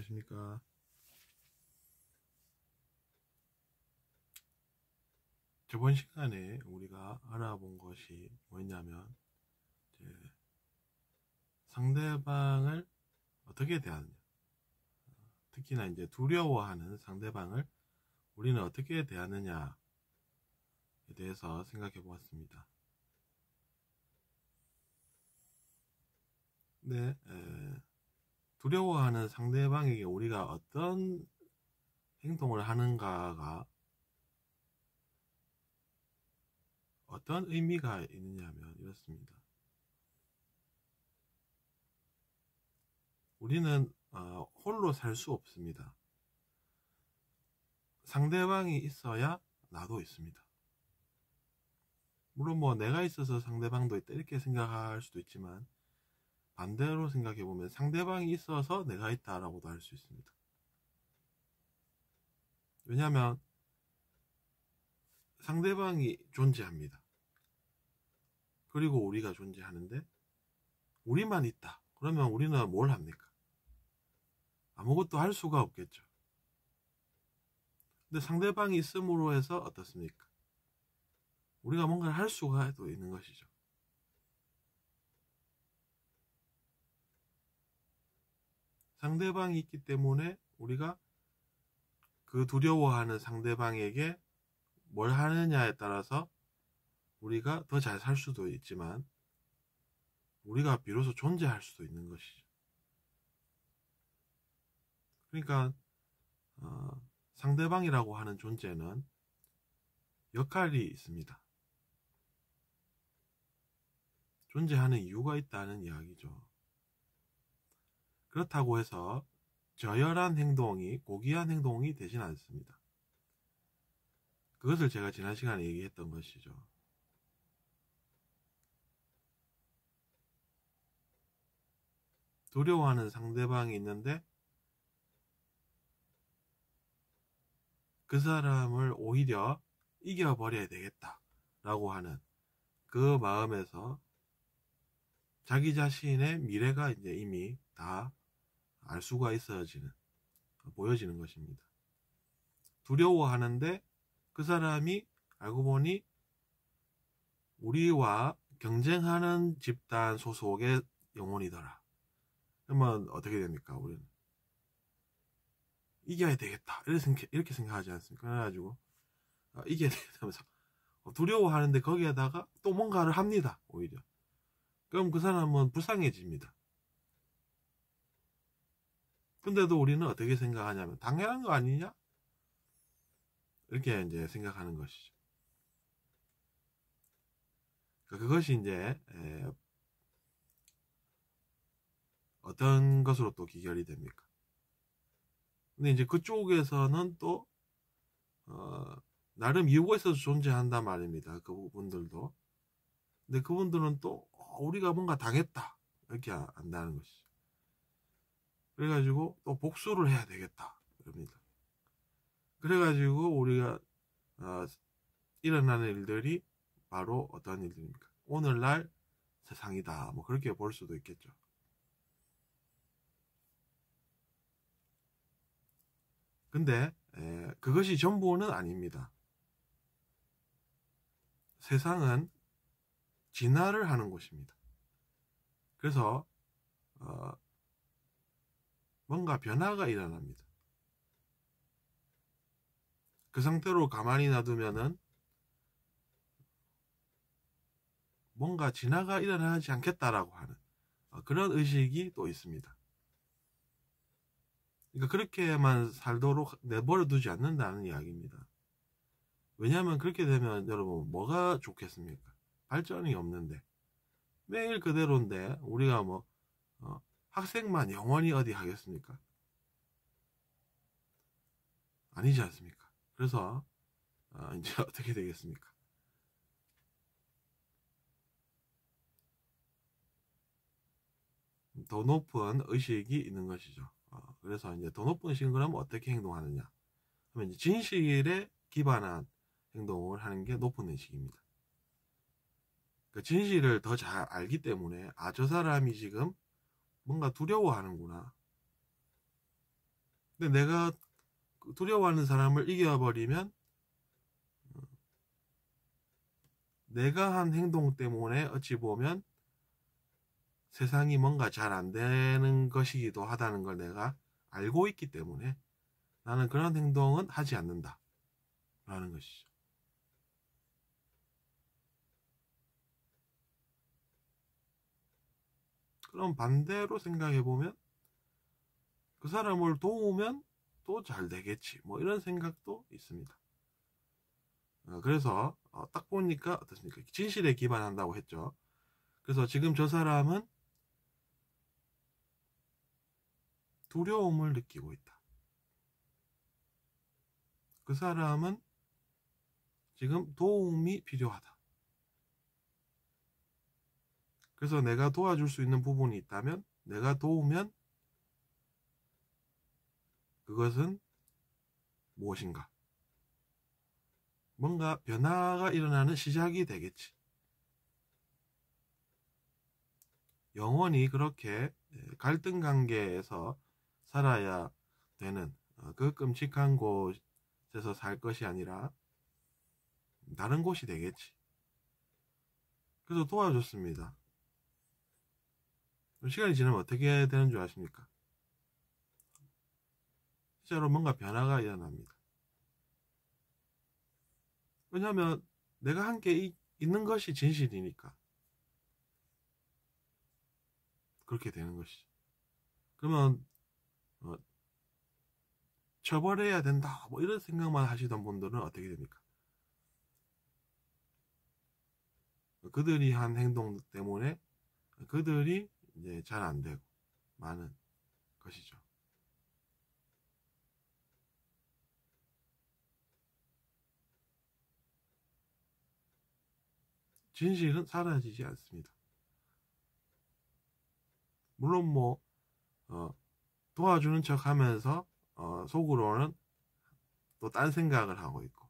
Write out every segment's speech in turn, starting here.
안녕하십니까. 저번 시간에 우리가 알아본 것이 뭐였냐면, 이제 상대방을 어떻게 대하느냐. 특히나 이제 두려워하는 상대방을 우리는 어떻게 대하느냐에 대해서 생각해 보았습니다. 네, 두려워하는 상대방에게 우리가 어떤 행동을 하는가가 어떤 의미가 있느냐면 이렇습니다. 우리는 홀로 살 수 없습니다. 상대방이 있어야 나도 있습니다. 물론 뭐 내가 있어서 상대방도 있다 이렇게 생각할 수도 있지만, 반대로 생각해 보면 상대방이 있어서 내가 있다라고도 할 수 있습니다. 왜냐하면 상대방이 존재합니다. 그리고 우리가 존재하는데 우리만 있다. 그러면 우리는 뭘 합니까? 아무것도 할 수가 없겠죠. 근데 상대방이 있음으로 해서 어떻습니까? 우리가 뭔가를 할 수가 또 있는 것이죠. 상대방이 있기 때문에 우리가 그 두려워하는 상대방에게 뭘 하느냐에 따라서 우리가 더 잘 살 수도 있지만, 우리가 비로소 존재할 수도 있는 것이죠. 그러니까 상대방이라고 하는 존재는 역할이 있습니다. 존재하는 이유가 있다는 이야기죠. 그렇다고 해서 저열한 행동이 고귀한 행동이 되진 않습니다. 그것을 제가 지난 시간에 얘기했던 것이죠. 두려워하는 상대방이 있는데 그 사람을 오히려 이겨버려야 되겠다라고 하는 그 마음에서 자기 자신의 미래가 이제 이미 다 알 수가 보여지는 것입니다. 두려워하는데 그 사람이 알고 보니 우리와 경쟁하는 집단 소속의 영혼이더라. 그러면 어떻게 됩니까? 우리는 이겨야 되겠다 이렇게 생각하지 않습니까? 그래가지고 이겨야 되겠다면서 두려워하는데 거기에다가 또 뭔가를 합니다. 오히려. 그럼 그 사람은 불쌍해집니다. 근데도 우리는 어떻게 생각하냐면 당연한 거 아니냐? 이렇게 이제 생각하는 것이죠. 그것이 이제 어떤 것으로 또 기결이 됩니까? 근데 이제 그쪽에서는 또 나름 이유가 있어서 존재한단 말입니다. 그분들도. 근데 그분들은 또 우리가 뭔가 당했다 이렇게 안다는 것이죠. 그래가지고 또 복수를 해야 되겠다 그럽니다. 그래가지고 우리가 일어나는 일들이 바로 어떤 일들입니까? 오늘날 세상이다 뭐 그렇게 볼 수도 있겠죠. 근데 그것이 전부는 아닙니다. 세상은 진화를 하는 곳입니다. 그래서 뭔가 변화가 일어납니다. 그 상태로 가만히 놔두면은 뭔가 진화가 일어나지 않겠다라고 하는 그런 의식이 또 있습니다. 그러니까 그렇게만 살도록 내버려 두지 않는다는 이야기입니다. 왜냐하면 그렇게 되면 여러분 뭐가 좋겠습니까? 발전이 없는데 매일 그대로인데 우리가 뭐 학생만 영원히 어디 하겠습니까? 아니지 않습니까? 그래서 이제 어떻게 되겠습니까? 더 높은 의식이 있는 것이죠. 그래서 이제 더 높은 의식은 그러면 어떻게 행동하느냐? 하면 이제 진실에 기반한 행동을 하는 게 높은 의식입니다. 그 진실을 더 잘 알기 때문에 저 사람이 지금 뭔가 두려워하는구나. 근데 내가 두려워하는 사람을 이겨버리면 내가 한 행동 때문에 어찌 보면 세상이 뭔가 잘 안 되는 것이기도 하다는 걸 내가 알고 있기 때문에 나는 그런 행동은 하지 않는다 라는 것이죠. 그럼 반대로 생각해보면 그 사람을 도우면 또 잘 되겠지 뭐 이런 생각도 있습니다. 그래서 딱 보니까 어떻습니까? 진실에 기반한다고 했죠. 그래서 지금 저 사람은 두려움을 느끼고 있다. 그 사람은 지금 도움이 필요하다. 그래서 내가 도와줄 수 있는 부분이 있다면 내가 도우면 그것은 무엇인가? 뭔가 변화가 일어나는 시작이 되겠지. 영원히 그렇게 갈등 관계에서 살아야 되는 그 끔찍한 곳에서 살 것이 아니라 다른 곳이 되겠지. 그래서 도와줬습니다. 시간이 지나면 어떻게 되는 줄 아십니까? 실제로 뭔가 변화가 일어납니다. 왜냐하면 내가 함께 있는 것이 진실이니까 그렇게 되는 것이죠. 그러면 처벌해야 된다 뭐 이런 생각만 하시던 분들은 어떻게 됩니까? 그들이 한 행동 때문에 그들이 이제 잘 안 되고 많은 것이죠. 진실은 사라지지 않습니다. 물론 뭐 도와주는 척 하면서 속으로는 또 딴 생각을 하고 있고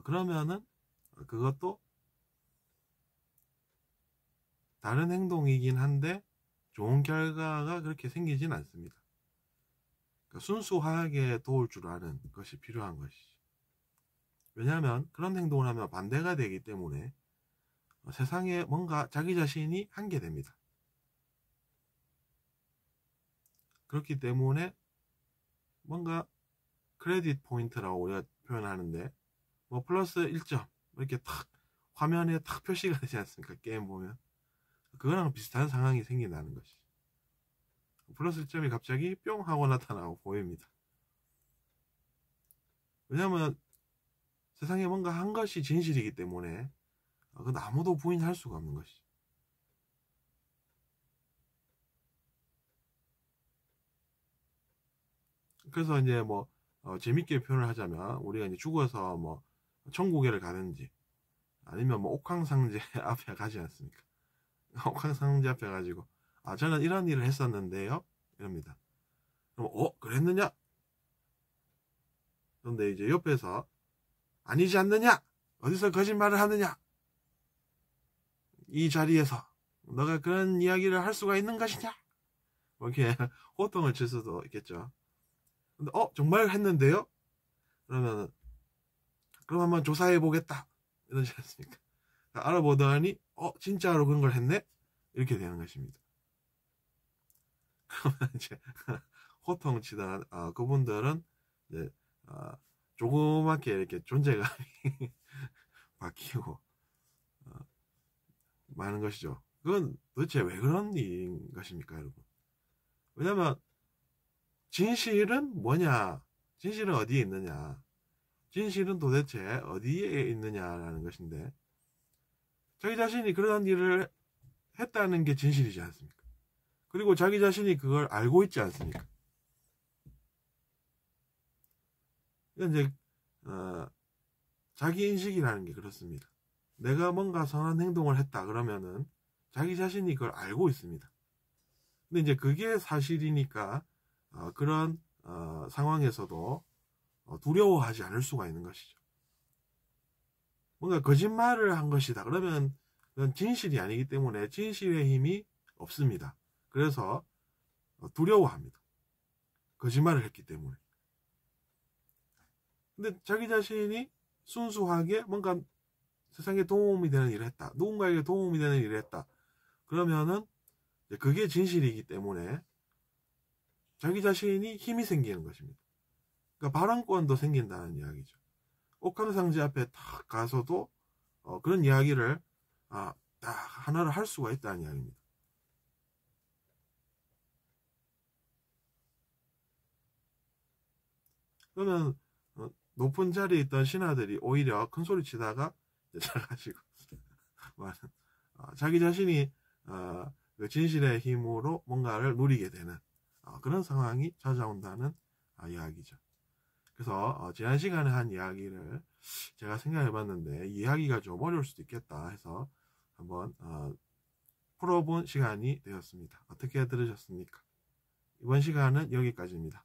그러면은 그것도 다른 행동이긴 한데 좋은 결과가 그렇게 생기진 않습니다. 그러니까 순수하게 도울 줄 아는 것이 필요한 것이죠. 왜냐하면 그런 행동을 하면 반대가 되기 때문에 세상에 뭔가 자기 자신이 한게 됩니다. 그렇기 때문에 뭔가 크레딧 포인트라고 우리가 표현하는데 뭐 플러스 1점 이렇게 탁 화면에 탁 표시가 되지 않습니까? 게임 보면 그거랑 비슷한 상황이 생긴다는 것이 플러스 1점이 갑자기 뿅 하고 나타나고 보입니다. 왜냐하면 세상에 뭔가 한 것이 진실이기 때문에 그건 아무도 부인할 수가 없는 것이죠. 그래서 이제 뭐 재밌게 표현을 하자면 우리가 이제 죽어서 뭐 천국에를 가든지 아니면 뭐 옥황상제 앞에 가지 않습니까? 옥황상제 앞에 가지고 저는 이런 일을 했었는데요 이럽니다. 그럼 그랬느냐? 그런데 이제 옆에서 아니지 않느냐? 어디서 거짓말을 하느냐? 이 자리에서 너가 그런 이야기를 할 수가 있는 것이냐? 뭐 이렇게 호통을 칠 수도 있겠죠. 근데 정말 했는데요? 그러면 그럼 한번 조사해 보겠다 이러지 않습니까? 알아보더니 진짜로 그런 걸 했네? 이렇게 되는 것입니다. 그러면 이제 호통 치던 그분들은 이제 조그맣게 이렇게 존재감이 바뀌고 많은 것이죠. 그건 도대체 왜 그런 일인 것입니까, 여러분? 왜냐면 진실은 뭐냐? 진실은 어디에 있느냐? 진실은 도대체 어디에 있느냐라는 것인데 자기 자신이 그런 일을 했다는 게 진실이지 않습니까? 그리고 자기 자신이 그걸 알고 있지 않습니까? 이제 자기 인식이라는 게 그렇습니다. 내가 뭔가 선한 행동을 했다 그러면은 자기 자신이 그걸 알고 있습니다. 근데 이제 그게 사실이니까 그런 상황에서도 두려워하지 않을 수가 있는 것이죠. 뭔가 거짓말을 한 것이다 그러면 그건 진실이 아니기 때문에 진실의 힘이 없습니다. 그래서 두려워합니다. 거짓말을 했기 때문에. 근데 자기 자신이 순수하게 뭔가 세상에 도움이 되는 일을 했다. 누군가에게 도움이 되는 일을 했다. 그러면은 그게 진실이기 때문에 자기 자신이 힘이 생기는 것입니다. 그러니까 발언권도 생긴다는 이야기죠. 옥황상제 앞에 딱 가서도 그런 이야기를 딱 하나를 할 수가 있다는 이야기입니다. 그러면 높은 자리에 있던 신하들이 오히려 큰 소리 치다가 잘하시고 자기 자신이 그 진실의 힘으로 뭔가를 누리게 되는 그런 상황이 찾아온다는 이야기죠. 그래서 지난 시간에 한 이야기를 제가 생각해 봤는데 이야기가 좀 어려울 수도 있겠다 해서 한번 풀어본 시간이 되었습니다. 어떻게 들으셨습니까? 이번 시간은 여기까지입니다.